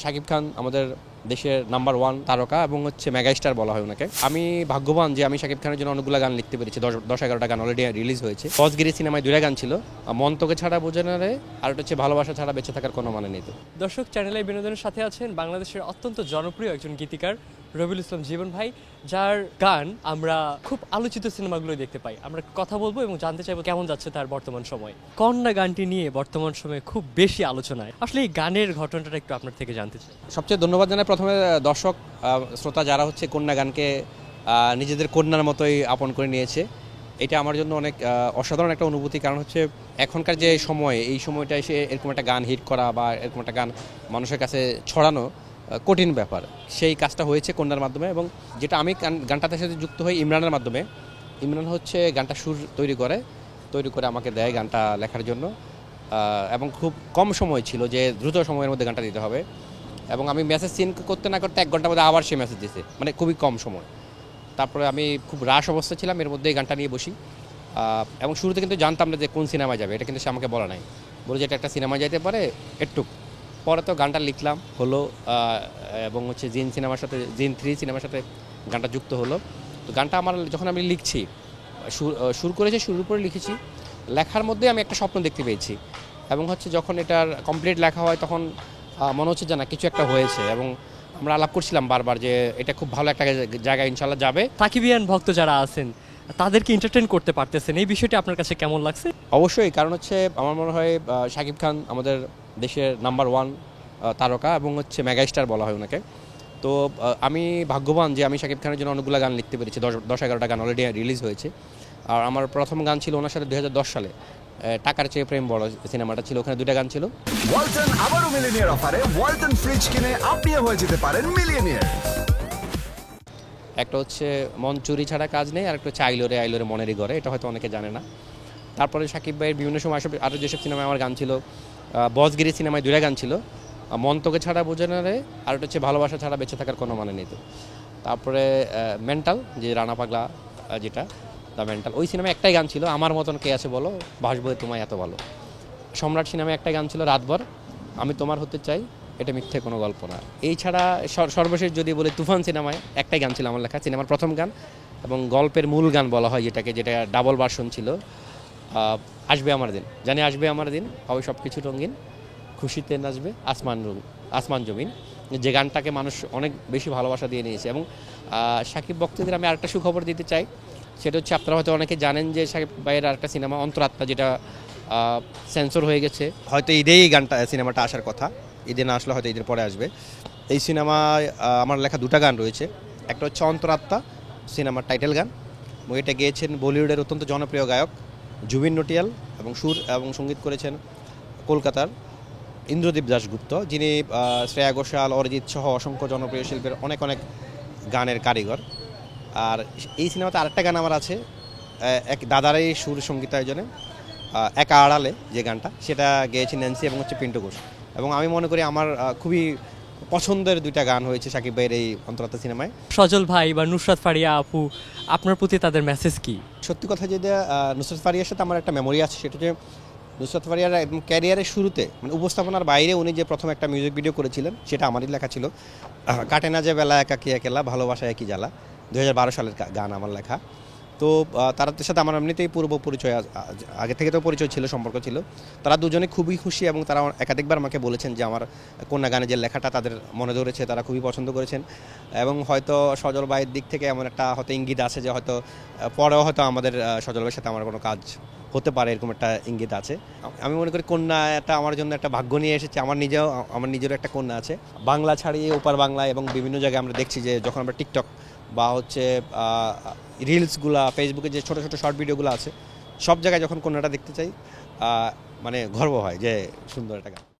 শাকিব খান আমাদের দেশের নাম্বার 1 তারকা এবং হচ্ছে মেগাস্টার বলা হয় ওনাকে। আমি ভাগ্যবান যে আমি শাকিব খানের জন্য অনেকগুলো গান লিখতে পেরেছি। 10-11টা গান অলরেডি রিলিজ হয়েছে। বসগিরি সিনেমায় 2টা গান ছিল, মন তোকে ছাড়া বোঝে না রে, আর এটা হচ্ছে ভালোবাসা ছাড়া বেঁচে থাকার কোনো মানে নেই। তো দর্শক, চ্যানেলে বিনোদনের সাথে আছেন বাংলাদেশের অত্যন্ত জনপ্রিয় একজন গীতিকার রবিউল ইসলাম জীবন ভাই, যার গান আমরা খুব আলোচিত সিনেমাগুলো দেখতে পাই। আমরা কথা বলবো এবং জানতে চাইবো কেমন যাচ্ছে তার বর্তমান সময়। কন্যা গানটি নিয়ে বর্তমান সময়ে খুব বেশি আলোচনায়। আসলে এই গানের ঘটনাটা একটু আপনার থেকে জানতে চাই। সবচেয়ে ধন্যবাদ জানাই প্রথমে দর্শক শ্রোতা যারা হচ্ছে কন্যা গানকে নিজেদের কন্যার মতোই আপন করে নিয়েছে। এটা আমার জন্য অনেক অসাধারণ একটা অনুভূতি। কারণ হচ্ছে এখনকার যে সময়, এই সময়টা এসে এরকম একটা গান হিট করা বা এরকম একটা গান মানুষের কাছে ছড়ানো কঠিন ব্যাপার। সেই কাজটা হয়েছে কন্যার মাধ্যমে, এবং যেটা আমি গানটাতে সাথে যুক্ত হই ইমরানের মাধ্যমে। ইমরান হচ্ছে গানটা সুর তৈরি করে আমাকে দেয় গানটা লেখার জন্য, এবং খুব কম সময় ছিল যে দ্রুত সময়ের মধ্যে গানটা দিতে হবে, এবং আমি মেসেজ সিন করতে না করতে 1 ঘন্টার মধ্যে আবার সে মেসেজ দিয়েছে, মানে খুবই কম সময়। তারপরে আমি খুব রাশ অবস্থা ছিলাম, এর মধ্যে গানটা নিয়ে বসি, এবং শুরুতে কিন্তু জানতাম না যে কোন সিনেমায় যাবে, এটা কিন্তু সে আমাকে বলা নাই, বলে যে এটা একটা সিনেমায় যাইতে পারে একটু। পরে তো গানটা লিখলাম হলো, এবং হচ্ছে জিন 3 সিনেমার সাথে গানটা যুক্ত হলো। তো গানটা আমার যখন আমি লিখছি, শুরু করেছি, শুরুর পরে লিখেছি, লেখার মধ্যে আমি একটা স্বপ্ন দেখতে পেয়েছি, এবং হচ্ছে যখন এটার কমপ্লিট লেখা হয় তখন মনে হচ্ছে যে না, কিছু একটা হয়েছে। এবং আমরা আলাপ করছিলাম বারবার যে এটা খুব ভালো একটা জায়গায় ইনশাল্লাহ যাবে। সাকিবিয়ান ভক্ত যারা আছেন তাদেরকে এন্টারটেইন করতে পারতেছেন, এই বিষয়টি আপনার কাছে কেমন লাগছে? অবশ্যই, কারণ হচ্ছে আমার মনে হয় শাকিব খান আমাদের দেশের নাম্বার 1 তারকা এবং হচ্ছে মেগাস্টার বলা হয় ওনাকে। তো আমি ভাগ্যবান যে আমি শাকিব খানের জন্য অনেকগুলো গান লিখতে পেরেছি। 10-11টা গান অলরেডি রিলিজ হয়েছে। আর আমার প্রথম গান ছিল ওনার সাথে 2010 সালে, টাকার চেয়ে প্রেম বড় সিনেমাটা ছিল, ওখানে 2টা গান ছিল। ওয়ালটন আবারও মিলিয়নিয়ার অফারে ওয়ালটন ফ্রিজ কিনে আপনিও হয়ে যেতে পারেন মিলিয়নিয়ার। একটা হচ্ছে মন চুরি ছাড়া কাজ নেই, আর একটা হচ্ছে আইলোরে আইলোরে মনেরই ঘরে, এটা হয়তো অনেকে জানে না। তারপরে শাকিব ভাইয়ের বিভিন্ন সময় আরও যেসব সিনেমায় আমার গান ছিল, বসগিরি সিনেমায় 2টা গান ছিল, মন তোকে ছাড়া বোঝে না রে, আর এটা হচ্ছে ভালোবাসা ছাড়া বেঁচে থাকার কোনো মানে নেই। তো তারপরে মেন্টাল, যে রানা পাগলা, যেটা দ্য মেন্টাল, ওই সিনেমায় একটাই গান ছিল, আমার মতন কে আছে বলো, ভাসবো তোমায় এত ভালো। সম্রাট সিনেমায় একটা গান ছিল, রাতভর, আমি তোমার হতে চাই, এটা মিথ্যে কোনো গল্প না। এই ছাড়া সর্বশেষ যদি বলি, তুফান সিনেমায় একটাই গান ছিল আমার লেখা, সিনেমার প্রথম গান এবং গল্পের মূল গান বলা হয় যেটা ডাবল ভার্সন ছিল, আসবে আমার দিন, জানি আসবে আমার দিন, হবে সব কিছু রঙিন, খুশিতে নাচবে আসমান জমিন, যে গানটাকে মানুষ অনেক বেশি ভালোবাসা দিয়ে নিয়েছে। এবং শাকিব ভক্তদের আমি আরেকটা সুখবর দিতে চাই, সেটা হচ্ছে আপনারা হয়তো অনেকে জানেন যে শাকিব ভাইয়ের আরেকটা সিনেমা অন্তরাত্মা, যেটা সেন্সর হয়ে গেছে, হয়তো ঈদেই সিনেমাটা আসার কথা, ঈদে না আসলে হয়তো ঈদের পরে আসবে। এই সিনেমায় আমার লেখা 2টা গান রয়েছে, একটা হচ্ছে অন্তরাত্মা সিনেমার টাইটেল গান, এবং এটা গেয়েছেন বলিউডের অত্যন্ত জনপ্রিয় গায়ক জুবিন নটিয়াল, এবং সুর এবং সঙ্গীত করেছেন কলকাতার ইন্দ্রদীপ দাশগুপ্ত, যিনি শ্রেয়া ঘোষাল, অরিজিৎ সহ অসংখ্য জনপ্রিয় শিল্পের অনেক গানের কারিগর। আর এই সিনেমাতে আরেকটা গান আমার আছে, এক দাদারই সুর সঙ্গীতায়োজনে, একা আড়ালে যে গানটা, সেটা গেয়েছি ন্যান্সি এবং হচ্ছে পিন্টু ঘোষ। এবং আমি মনে করি আমার খুবই পছন্দের 2টা গান হয়েছে শাকিব ভাইয়ের এই অন্তরাত্মা সিনেমায়। সজল ভাই বা নুসরাত ফারিয়া আপু, আপনার প্রতি তাদের মেসেজ কি? সত্যি কথা, যেটা নুসরাত ফারিয়ার সাথে আমার একটা মেমোরি আছে, সেটা হচ্ছে নুসরাত ফারিয়ার একদম ক্যারিয়ারের শুরুতে, মানে উপস্থাপনার বাইরে উনি যে প্রথম একটা মিউজিক ভিডিও করেছিলেন, সেটা আমারই লেখা ছিল, কাটে না যে বেলা একা কি একেলা, ভালোবাসা একই জ্বালা, 2012 সালের গান আমার লেখা। তো তাদের সাথে আমার এমনিতেই পূর্ব পরিচয়, আগে থেকে তো পরিচয় ছিল, সম্পর্ক ছিল। তারা দুজনে খুবই খুশি, এবং তারা একাধিকবার আমাকে বলেছেন যে আমার কন্যা গানে যে লেখাটা তাদের মনে ধরেছে, তারা খুবই পছন্দ করেছেন। এবং হয়তো সজল ভাইয়ের দিক থেকে এমন একটা হয়তো ইঙ্গিত আছে যে হয়তো পরেও হয়তো আমাদের সজল ভাইয়ের সাথে আমার কোনো কাজ হতে পারে, এরকম একটা ইঙ্গিত আছে। আমি মনে করি কন্যাটা আমার জন্য একটা ভাগ্য নিয়ে এসেছে। আমার নিজেরও একটা কন্যা আছে, বাংলা ছাড়িয়ে ওপার বাংলা, এবং বিভিন্ন জায়গায় আমরা দেখছি যে যখন আমরা টিকটক বা হচ্ছে রিলসগুলা, ফেসবুকে যে ছোটো ছোটো শর্ট ভিডিওগুলো আছে, সব জায়গায় যখন কন্যাটা দেখতে চাই, মানে গর্ব হয় যে সুন্দর একটা গান।